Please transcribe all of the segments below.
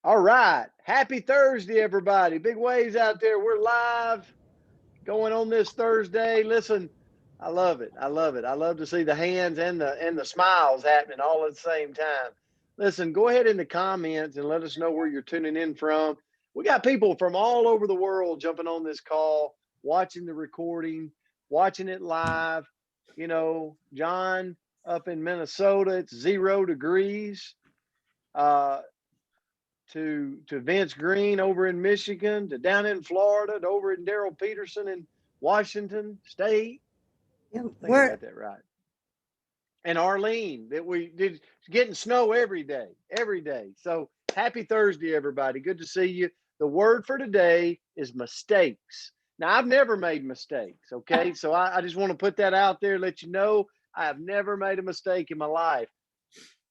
All right. Happy Thursday, everybody. Big waves out there. We're live going on this Thursday. Listen, I love it. I love it. I love to see the hands and the smiles happening all at the same time. Listen, go ahead in the comments and let us know where you're tuning in from. We got people from all over the world jumping on this call, watching the recording, watching it live. You know, John up in Minnesota, it's 0 degrees. To Vince Green over in Michigan, to down in Florida, to over in Daryl Peterson in Washington State. Yeah, I think I got that right. And Arlene, that we did getting snow every day, every day. So happy Thursday, everybody. Good to see you. The word for today is mistakes. Now, I've never made mistakes, okay? So I just want to put that out there, let you know I have never made a mistake in my life.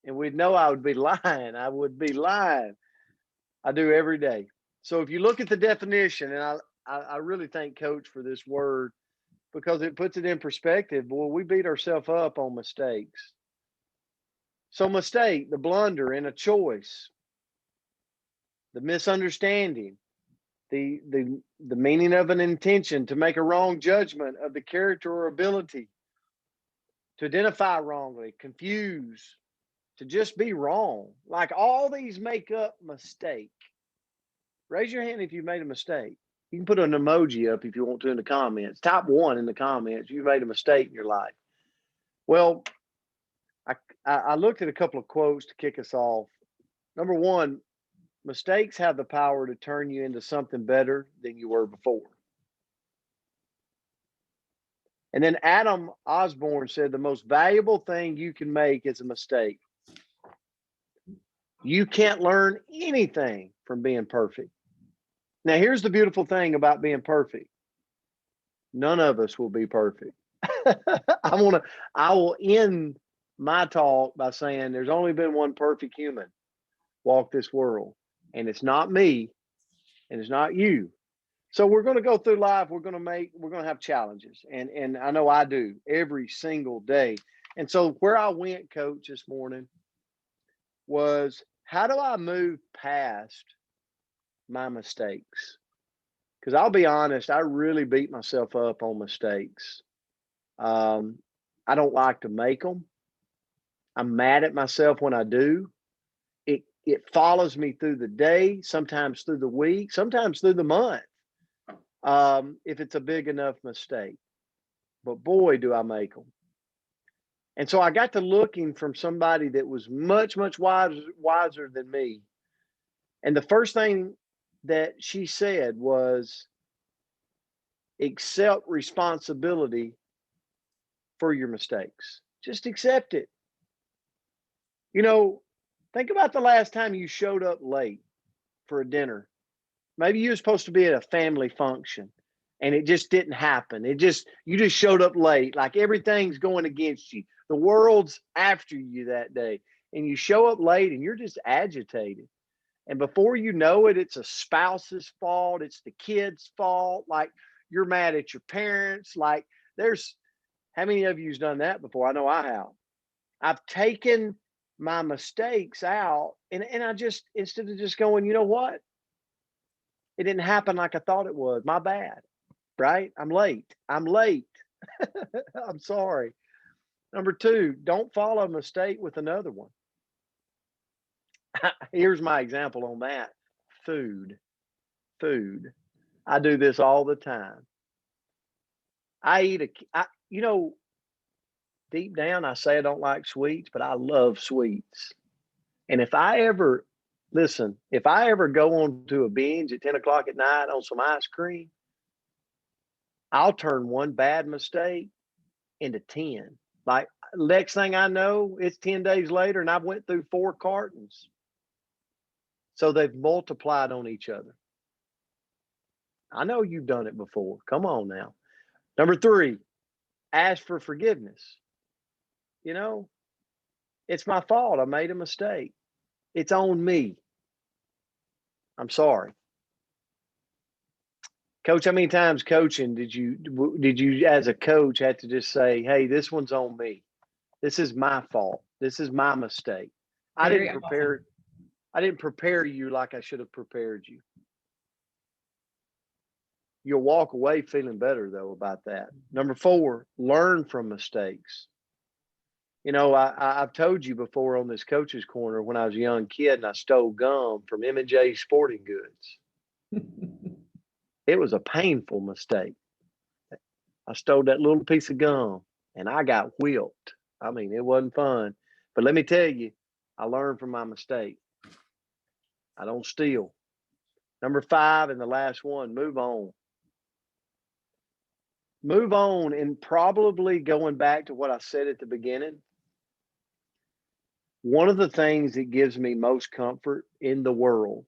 And we'd know I would be lying. I would be lying. I do every day. So if you look at the definition, and I really thank Coach for this word because it puts it in perspective. Boy, we beat ourselves up on mistakes. So mistake, the blunder in a choice, the misunderstanding, the meaning of an intention to make a wrong judgment of the character or ability, to identify wrongly, confuse, to just be wrong. Like all these make up mistake. Raise your hand if you made a mistake. You can put an emoji up if you want to in the comments. Type 1 in the comments. You made a mistake in your life. Well, I looked at a couple of quotes to kick us off. Number 1, mistakes have the power to turn you into something better than you were before. And then Adam Osborne said the most valuable thing you can make is a mistake. You can't learn anything from being perfect. Now, here's the beautiful thing about being perfect. None of us will be perfect. I will end my talk by saying there's only been one perfect human walk this world, and it's not me, and it's not you. So we're going to go through life. We're going to have challenges, and I know I do every single day. And so where I went, Coach, this morning was, how do I move past my mistakes? Because I'll be honest, I really beat myself up on mistakes. I don't like to make them. I'm mad at myself when I do. It follows me through the day, sometimes through the week, sometimes through the month, if it's a big enough mistake. But boy, do I make them. And so I got to looking from somebody that was much, much wiser than me. And the first thing that she said was, accept responsibility for your mistakes. Just accept it. You know, think about the last time you showed up late for a dinner. Maybe you were supposed to be at a family function and it just didn't happen. You just showed up late, like everything's going against you. The world's after you that day. And you show up late and you're just agitated. And before you know it, it's a spouse's fault. It's the kid's fault. Like, you're mad at your parents. Like, how many of you's done that before? I know I have. I've taken my mistakes out and I just, instead of just going, you know what? It didn't happen like I thought it was. My bad, right? I'm late. I'm I'm sorry. Number 2, don't follow a mistake with another one. Here's my example on that. Food. I do this all the time. Deep down, I say I don't like sweets, but I love sweets. And if I ever go on to a binge at 10 o'clock at night on some ice cream, I'll turn one bad mistake into 10. Like, next thing I know, it's 10 days later and I've went through 4 cartons. So they've multiplied on each other. I know you've done it before. Come on now. Number 3, ask for forgiveness. You know, it's my fault. I made a mistake. It's on me. I'm sorry. Coach, how many times coaching did you as a coach have to just say, hey, this one's on me. This is my fault. This is my mistake. I didn't prepare I didn't prepare you like I should have prepared you. You'll walk away feeling better, though, about that. Number 4, learn from mistakes. You know, I've told you before on this coach's corner, when I was a young kid and I stole gum from M&J Sporting Goods. It was a painful mistake. I stole that little piece of gum and I got whipped. I mean, it wasn't fun. But let me tell you, I learned from my mistake. I don't steal. Number 5, and the last one, move on. Move on, and probably going back to what I said at the beginning, one of the things that gives me most comfort in the world,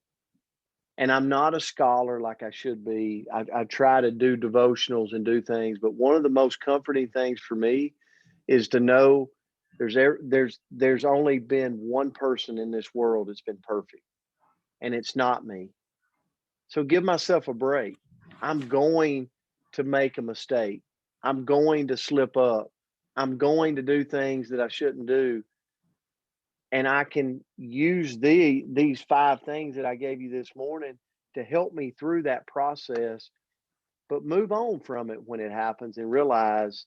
and I'm not a scholar like I should be. I try to do devotionals and do things, but one of the most comforting things for me is to know there's only been one person in this world that's been perfect, and it's not me. So give myself a break. I'm going to make a mistake. I'm going to slip up. I'm going to do things that I shouldn't do. And I can use these 5 things that I gave you this morning to help me through that process, but move on from it when it happens and realize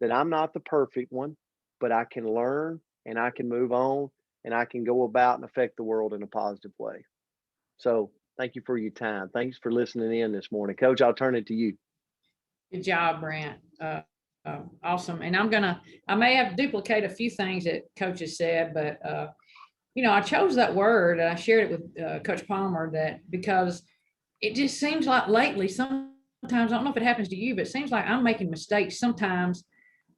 that I'm not the perfect one, but I can learn and I can move on and I can go about and affect the world in a positive way. So thank you for your time. Thanks for listening in this morning. Coach, I'll turn it to you. Good job, Brent. Awesome. And I may have to duplicate a few things that Coach has said, but, I chose that word and I shared it with Coach Palmer because it just seems like lately, sometimes, I don't know if it happens to you, but it seems like I'm making mistakes sometimes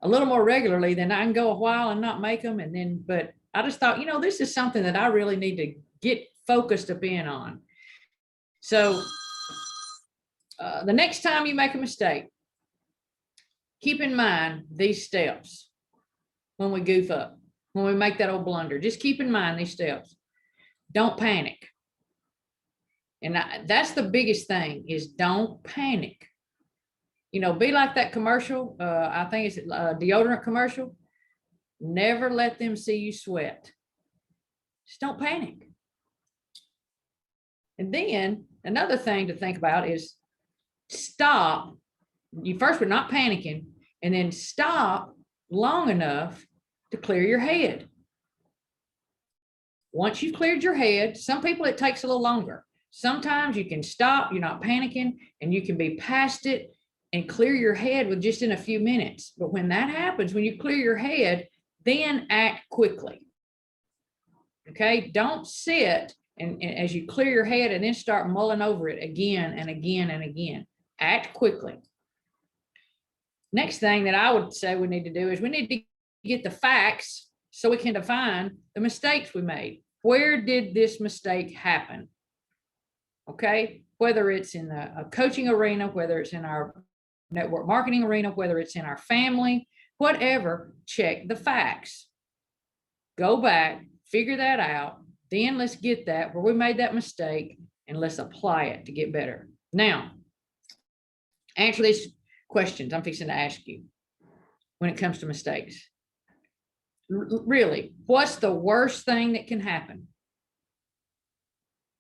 a little more regularly than I can go a while and not make them. But I just thought, this is something that I really need to get focused up in on. So the next time you make a mistake, keep in mind these steps when we goof up, when we make that old blunder. Just keep in mind these steps. Don't panic. And that's the biggest thing is don't panic. Be like that commercial. I think it's a deodorant commercial. Never let them see you sweat. Just don't panic. And then another thing to think about is stop. You first, we're not panicking, and then stop long enough to clear your head. Once you've cleared your head, some people it takes a little longer. Sometimes you can stop, you're not panicking, and you can be past it and clear your head with just in a few minutes. But when that happens, when you clear your head, then act quickly. Okay, don't sit and as you clear your head and then start mulling over it again and again and again. Act quickly. Next thing that I would say we need to do is we need to get the facts so we can define the mistakes we made. Where did this mistake happen? Okay, whether it's in a coaching arena, whether it's in our network marketing arena, whether it's in our family, whatever, check the facts. Go back, figure that out. Then let's get that where we made that mistake and let's apply it to get better. Now, answer these questions I'm fixing to ask you when it comes to mistakes. Really, what's the worst thing that can happen?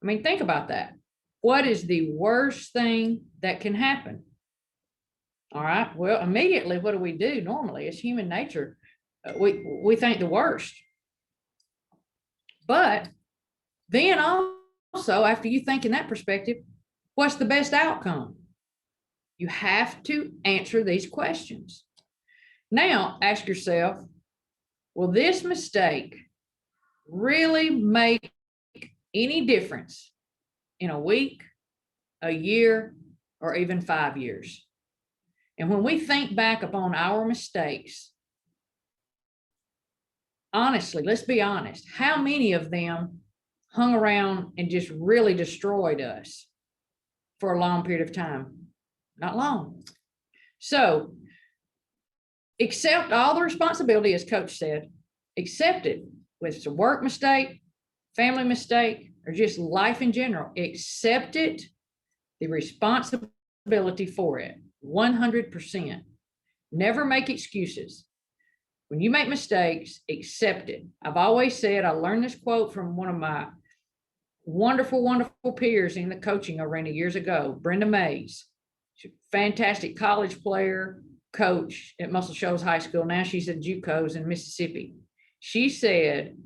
I mean, think about that. What is the worst thing that can happen? All right. Well, immediately, what do we do normally? It's human nature. We think the worst. But then also, after you think in that perspective, what's the best outcome? You have to answer these questions. Now, ask yourself, will this mistake really make any difference in a week, a year, or even 5 years? And when we think back upon our mistakes, honestly, let's be honest, how many of them hung around and just really destroyed us for a long period of time? Not long. So accept all the responsibility, as Coach said, accept it, whether it's a work mistake, family mistake, or just life in general. Accept it, the responsibility for it, 100%. Never make excuses. When you make mistakes, accept it. I've always said, I learned this quote from one of my wonderful, wonderful peers in the coaching arena years ago. Brenda Mays, she's a fantastic college player, coach at Muscle Shoals High School. Now she's at JUCOs in Mississippi. She said,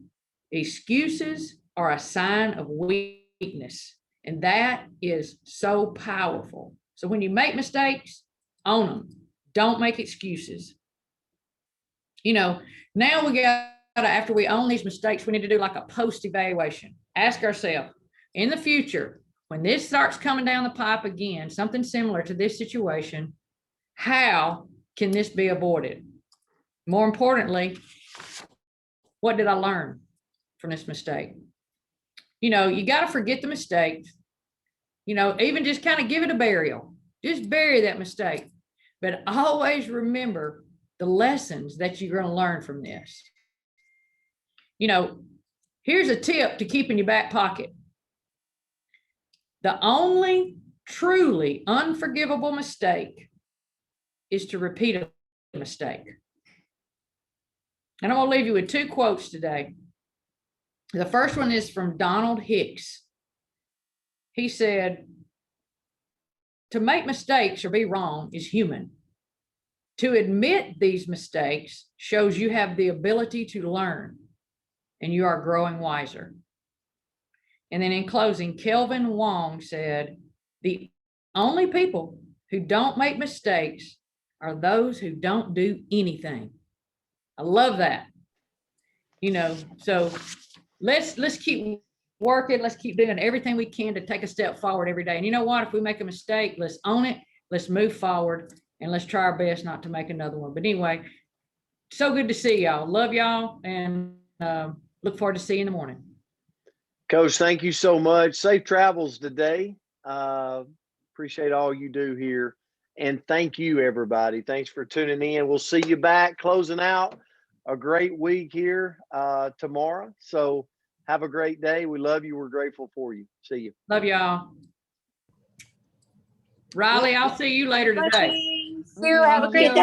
excuses are a sign of weakness. And that is so powerful. So when you make mistakes, own them. Don't make excuses. You know, now we got to, after we own these mistakes, we need to do like a post evaluation. Ask ourselves, in the future, when this starts coming down the pipe again, something similar to this situation, how can this be avoided? More importantly, what did I learn from this mistake? You know, you got to forget the mistake. You know, even just kind of give it a burial. Just bury that mistake. But always remember the lessons that you're going to learn from this. You know, here's a tip to keep in your back pocket. The only truly unforgivable mistake is to repeat a mistake. And I'm going to leave you with two quotes today. The first one is from Donald Hicks. He said, to make mistakes or be wrong is human. To admit these mistakes shows you have the ability to learn and you are growing wiser. And then in closing, Kelvin Wong said, the only people who don't make mistakes are those who don't do anything. I love that. You know, so let's keep working. Let's keep doing everything we can to take a step forward every day. And you know what? If we make a mistake, let's own it. Let's move forward and let's try our best not to make another one. But anyway, so good to see y'all. Love y'all and look forward to seeing you in the morning. Coach, thank you so much. Safe travels today. Appreciate all you do here. And thank you, everybody. Thanks for tuning in. We'll see you back closing out a great week here tomorrow. So have a great day. We love you. We're grateful for you. See you. Love y'all. Riley, I'll see you later today. You have a great day.